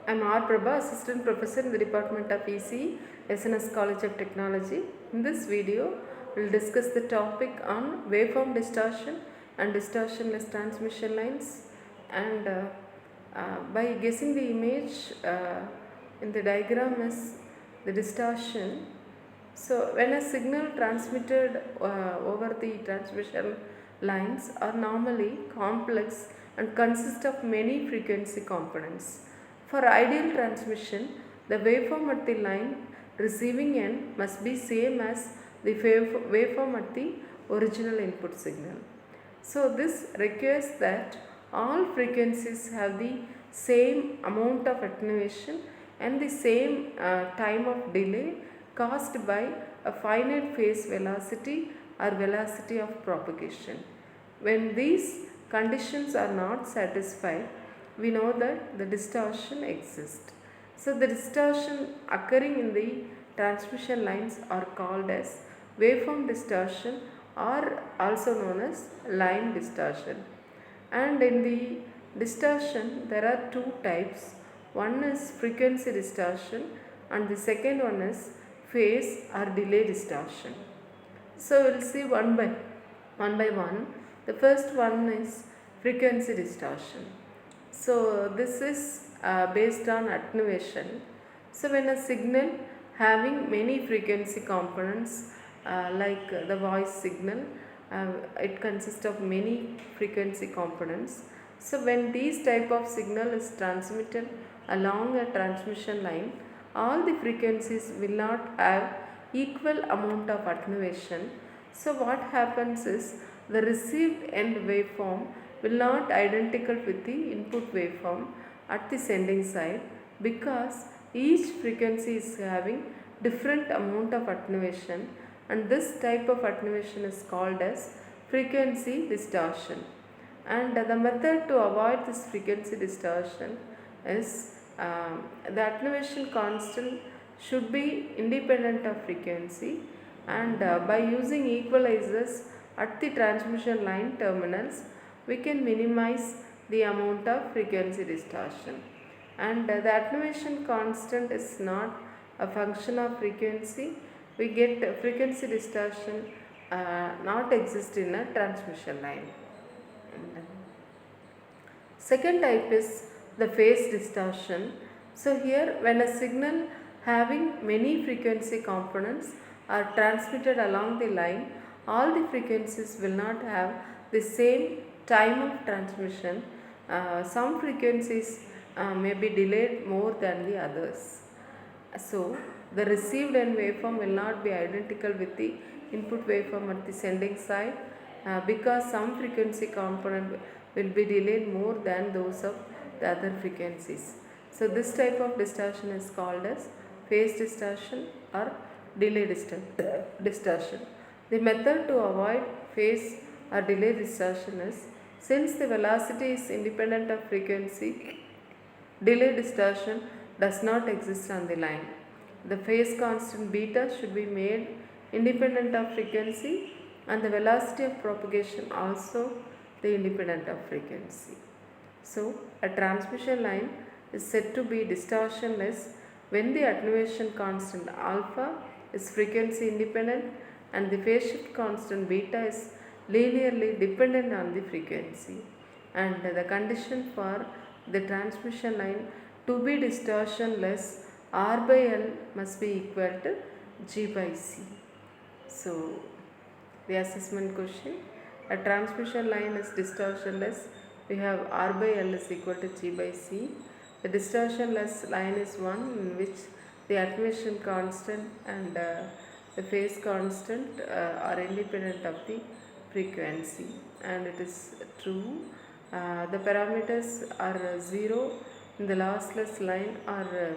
I am R. Prabha, Assistant Professor in the Department of EC, SNS College of Technology. In this video, we will discuss the topic on waveform distortion and distortionless transmission lines. And by guessing the image in the diagram is the distortion. So, when a signal transmitted over the transmission lines are normally complex and consist of many frequency components. For ideal transmission, the waveform at the line receiving end must be same as the waveform at the original input signal. So this requires that all frequencies have the same amount of attenuation and the same time of delay caused by a finite phase velocity or velocity of propagation. When these conditions are not satisfied, we know that the distortion exists. So the distortion occurring in the transmission lines are called as waveform distortion or also known as line distortion. And in the distortion there are two types. One is frequency distortion and the second one is phase or delay distortion. So we will see one by one. The first one is frequency distortion. So this is based on attenuation. So when a signal having many frequency components like the voice signal, it consists of many frequency components. So when these type of signal is transmitted along a transmission line, all the frequencies will not have equal amount of attenuation. So what happens is the received end waveform will not identical with the input waveform at the sending side because each frequency is having different amount of attenuation, and this type of attenuation is called as frequency distortion. And the method to avoid this frequency distortion is the attenuation constant should be independent of frequency, and by using equalizers at the transmission line terminals we can minimize the amount of frequency distortion. And the attenuation constant is not a function of frequency. We get frequency distortion not exist in a transmission line. Second type is the phase distortion. So here when a signal having many frequency components are transmitted along the line, all the frequencies will not have the same time of transmission. Some frequencies may be delayed more than the others. So the received end waveform will not be identical with the input waveform at the sending side because some frequency component will be delayed more than those of the other frequencies. So this type of distortion is called as phase distortion or delay distortion. The method to avoid phase or delay distortion is, since the velocity is independent of frequency, delay distortion does not exist on the line. The phase constant beta should be made independent of frequency and the velocity of propagation also the independent of frequency. So a transmission line is said to be distortionless when the attenuation constant alpha is frequency independent and the phase shift constant beta is linearly dependent on the frequency. And the condition for the transmission line to be distortionless, R by L must be equal to G by C. So the assessment question, a transmission line is distortionless, we have R by L is equal to G by C. The distortionless line is one in which the attenuation constant and the phase constant are independent of the frequency, and it is true. The parameters are 0 in the lossless line are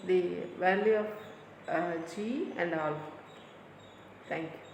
the value of G and alpha. Thank you.